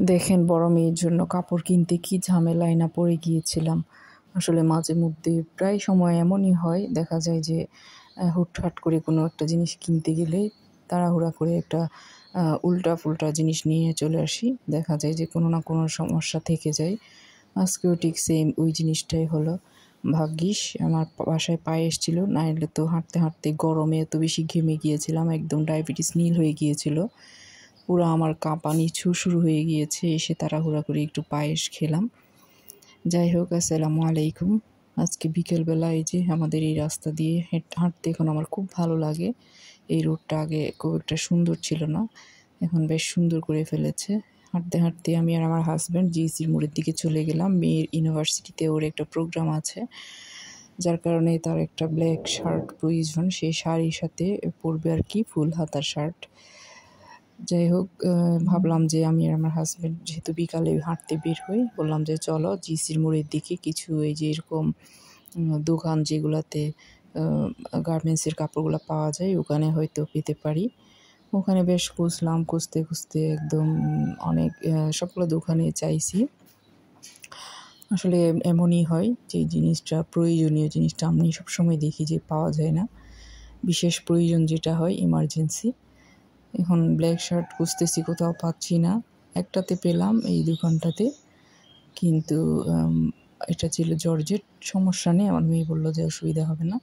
দেখেন বড় মেয়ের জন্য কাপড় কিনতে কি ঝামেলায় না পড়ে গিয়েছিলাম। আসলে মাঝে মধ্যে প্রায় সময় এমনই হয়, দেখা যায় যে হুটহাট করে কোনো একটা জিনিস কিনতে গেলে তাড়াহুড়া করে একটা উল্টা-ফুল্টা জিনিস নিয়ে চলে আসি। দেখা যায় যে কোনো না কোনো সমস্যা থেকে যায়। আজকেও ঠিক সেম ওই জিনিসটাই হলো। ভাগ্যিস আমার বাসায় পায়েস ছিল, নাইলে তো হাঁটতে, হাঁটতে গরমে এত বেশি ঘেমে গিয়েছিলাম, একদম ডায়াবেটিস নীল হয়ে গিয়েছিল। পুরা আমার কাঁপানি শুরু হয়ে গিয়েছে। এসে তাড়াহুড়া করে একটু পায়েস খেলাম। যাই হোক, আসসালামু আলাইকুম। আজকে বিকেলবেলা এই যে আমাদের এই রাস্তা দিয়ে হাঁটতে এখন আমার খুব ভালো লাগে। এই রোডটা আগে খুব একটা সুন্দর ছিল না, এখন বেশ সুন্দর করে ফেলেছে। হাঁটতে হাঁটতে আমি আর আমার হাজব্যান্ড জিইসির মোড়ের দিকে চলে গেলাম। মেয়ের ইউনিভার্সিটিতে ওর একটা প্রোগ্রাম আছে, যার কারণে তার একটা ব্ল্যাক শার্ট প্রয়োজন। সেই শাড়ির সাথে পরবে আর কি, ফুল হাতার শার্ট। যাই হোক, ভাবলাম যে আমি আর আমার হাজব্যান্ড যেহেতু বিকালে হাঁটতে বের হই, বললাম যে চলো জিইসির মোড়ের দিকে কিছু এই যে এরকম দোকান যেগুলাতে গার্মেন্টসের কাপড়গুলো পাওয়া যায়, ওখানে হয়তো পেতে পারি। ওখানে বেশ খুঁজলাম, খুঁজতে খুঁজতে একদম অনেক সবগুলো দোকানে চাইছি। আসলে এমনই হয় যে জিনিসটা, প্রয়োজনীয় জিনিসটা আমি সবসময় দেখি যে পাওয়া যায় না। বিশেষ প্রয়োজন যেটা হয়, ইমার্জেন্সি। এখন ব্ল্যাক শার্ট খুঁজতেছি, কোথাও পাচ্ছি না। একটাতে পেলাম, এই দোকানটাতে, কিন্তু এটা ছিল জর্জেট। সমস্যা নেই, আমার মেয়ে বলল যে অসুবিধা হবে না।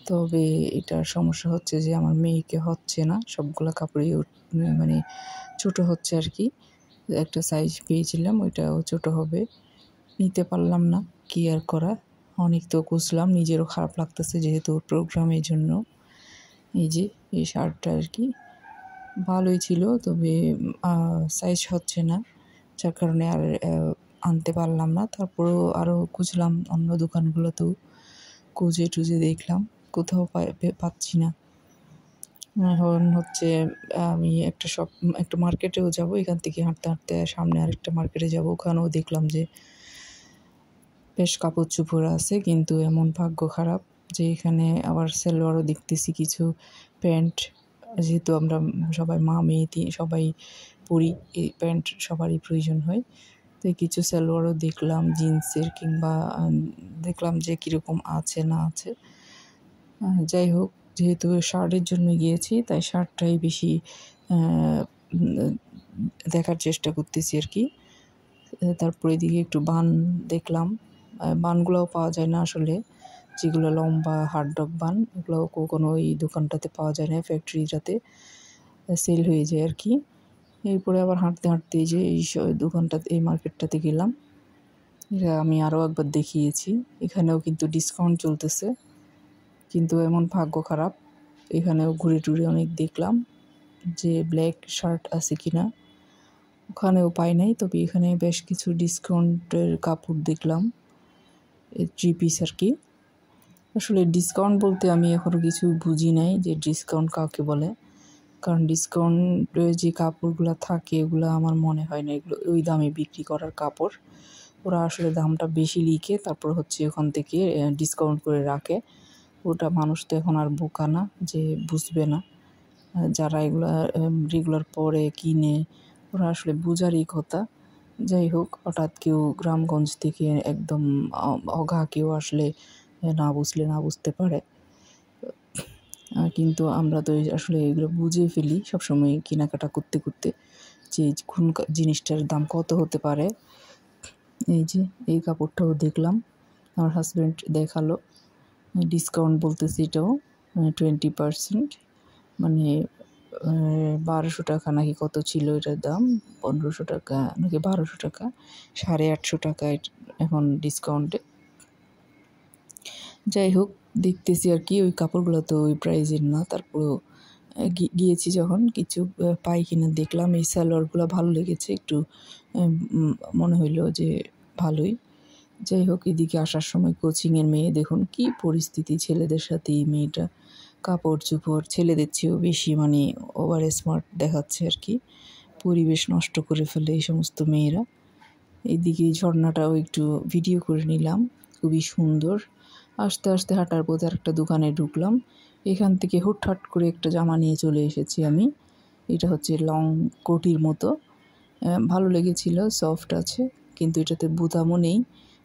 তবে এটার সমস্যা হচ্ছে যে আমার মেয়েকে হচ্ছে না, সবগুলো কাপড়ই মানে ছোট হচ্ছে আর কি। একটা সাইজ পেয়েছিলাম, ওইটাও ছোট হবে, নিতে পারলাম না। কি আর করা, অনেক তো খুঁজলাম, নিজেরও খারাপ লাগতেছে যেহেতু প্রোগ্রামের জন্য। এই যে এই শার্টটা আর কি ভালোই ছিল, তবে সাইজ হচ্ছে না, যার কারণে আর আনতে পারলাম না। তারপরেও আরও খুঁজলাম অন্য দোকানগুলোতেও, খুঁজে টুজে দেখলাম, কোথাও পাচ্ছি না। এখন হচ্ছে আমি একটা মার্কেটেও যাব, এখান থেকে হাঁটতে হাঁটতে সামনে আরেকটা মার্কেটে যাব, ওখানেও দেখলাম যে বেশ কাপড় চোপড় আছে, কিন্তু এমন ভাগ্য খারাপ যে এখানে আবার সালোয়ারও দেখতেছি, কিছু প্যান্ট, যেহেতু আমরা সবাই মা মেয়ে সবাই পরি, এই প্যান্ট সবারই প্রয়োজন হয়। তো কিছু সালোয়ারও দেখলাম জিন্সের, কিংবা দেখলাম যে কীরকম আছে না আছে। যাই হোক, যেহেতু শার্টের জন্য গিয়েছি, তাই শার্টটাই বেশি দেখার চেষ্টা করতেছি আর কি। তারপরে এদিকে একটু বান দেখলাম, বানগুলোও পাওয়া যায় না আসলে, যেগুলো লম্বা হাটডগ বান, ওগুলোও কোনো ওই দোকানটাতে পাওয়া যায় না, ফ্যাক্টরিটাতে সেল হয়ে যায় আর কি। এরপরে আবার হাঁটতে হাঁটতে যে এই দোকানটাতে, এই মার্কেটটাতে গেলাম। এটা আমি আরও একবার দেখিয়েছি, এখানেও কিন্তু ডিসকাউন্ট চলতেছে, কিন্তু এমন ভাগ্য খারাপ, এখানেও ঘুরে টুরে অনেক দেখলাম যে ব্ল্যাক শার্ট আছে কিনা, ওখানেও পাই নাই। তবে এখানে বেশ কিছু ডিসকাউন্টের কাপড় দেখলাম, 3 পিস আর কি। আসলে ডিসকাউন্ট বলতে আমি এখনও কিছু বুঝি নাই যে ডিসকাউন্ট কাকে বলে, কারণ ডিসকাউন্টে যে কাপড়গুলো থাকে ওগুলো আমার মনে হয় না এগুলো ওই দামে বিক্রি করার কাপড়। ওরা আসলে দামটা বেশি লিখে তারপর হচ্ছে ওখান থেকে ডিসকাউন্ট করে রাখে। ওটা মানুষ তো এখন আর বোকা না যে বুঝবে না। যারা এগুলো রেগুলার পরে কিনে, ওরা আসলে বোঝারই কথা। যাই হোক, হঠাৎ কেউ গ্রামগঞ্জ থেকে একদম অঘা কেউ আসলে না বুঝতে পারে, কিন্তু আমরা তো আসলে এগুলো বুঝে ফেলি সবসময় কেনাকাটা করতে করতে, যে কোন জিনিসটার দাম কত হতে পারে। এই যে এই কাপড়টাও দেখলাম, আমার হাজব্যান্ড দেখালো, ডিসকাউন্ট বলতেছি, এটাও 20%, মানে 1200 টাকা নাকি কত ছিল এটার দাম, 1500 টাকা নাকি 1200 টাকা, 850 টাকা এখন ডিসকাউন্টে। যাই হোক, দেখতেছি আর কি, ওই কাপড়গুলো তো ওই প্রাইজের না, তারপরেও গিয়েছি যখন কিছু পাই কিনা দেখলাম। এই সালোয়ারগুলো ভালো লেগেছে, একটু মনে হইলো যে ভালোই। যাই হোক, এদিকে আসার সময় কোচিংয়ের মেয়ে, দেখুন কি পরিস্থিতি ছেলেদের সাথে, এই মেয়েটা কাপড় চোপড় ছেলেদের চেয়েও বেশি মানে ওভার স্মার্ট দেখাচ্ছে আর কি, পরিবেশ নষ্ট করে ফেলে এই সমস্ত মেয়েরা। এইদিকে ঝর্ণাটাও একটু ভিডিও করে নিলাম, খুবই সুন্দর। আস্তে আস্তে হাঁটার পথে একটা দোকানে ঢুকলাম, এখান থেকে হুটহাট করে একটা জামা নিয়ে চলে এসেছি আমি। এটা হচ্ছে লং কোটির মতো, ভালো লেগেছিল, সফট আছে, কিন্তু এটাতে বোতামও নেই।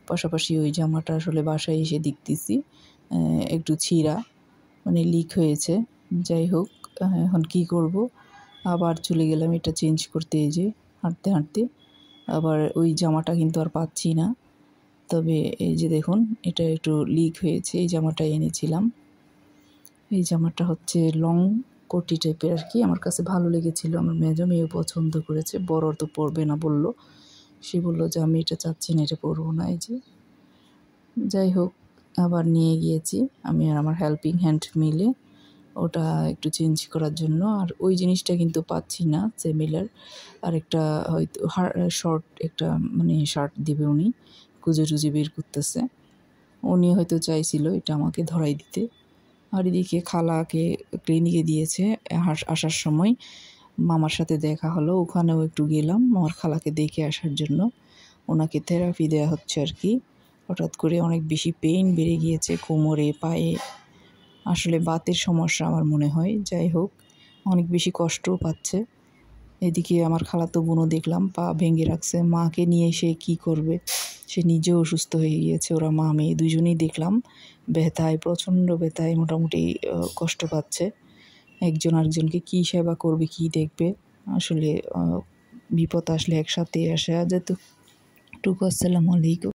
পাশাপাশি ওই জামাটা আসলে বাসায় এসে দেখতেছি একটু ছিঁড়া, মানে লিক হয়েছে। যাই হোক, এখন কী করব, আবার চলে গেলাম এটা চেঞ্জ করতে। এই যে হাঁটতে হাঁটতে আবার ওই জামাটা কিন্তু আর পাচ্ছি না। তবে এই যে দেখুন, এটা একটু লিক হয়েছে। এই জামাটা এনেছিলাম, এই জামাটা হচ্ছে লং কোটি টাইপের আর কি। আমার কাছে ভালো লেগেছিল, আমার মেজো মেয়েও পছন্দ করেছে। বড় তো পরবে না বলল, সে বলল যে আমি এটা চাচ্ছি না, এটা পরবো না। এই যে যাই হোক, আবার নিয়ে গিয়েছি আমি আর আমার হেল্পিং হ্যান্ড মিলে ওটা একটু চেঞ্জ করার জন্য। আর ওই জিনিসটা কিন্তু পাচ্ছি না সিমিলার। আর একটা হয়তো শর্ট একটা মানে শার্ট দিবে উনি, খুঁজে টুজে বের করতেছে। উনি হয়তো চাইছিল এটা আমাকে ধরাই দিতে। আর এদিকে খালাকে ক্লিনিকে দিয়েছে, আসার সময় মামার সাথে দেখা হলো, ওখানেও একটু গেলাম আমার খালাকে দেখে আসার জন্য। ওনাকে থেরাপি দেওয়া হচ্ছে আর কি। হঠাৎ করে অনেক বেশি পেইন বেড়ে গিয়েছে কোমরে, পায়ে। আসলে বাতের সমস্যা আমার মনে হয়। যাই হোক, অনেক বেশি কষ্টও পাচ্ছে। এদিকে আমার খালাতো বোনও দেখলাম পা ভেঙে রাখছে, মাকে নিয়ে সে কী করবে, সে নিজেও অসুস্থ হয়ে গিয়েছে। ওরা মা মেয়ে দুজনেই দেখলাম ব্যথায়, প্রচণ্ড ব্যথায় মোটামুটি কষ্ট পাচ্ছে। একজন আরেকজনকে কী সেবা করবে, কী দেখবে। আসলে বিপদ আসলে একসাথে আসে। যেহেতু টুকু, আসসালামু আলাইকুম।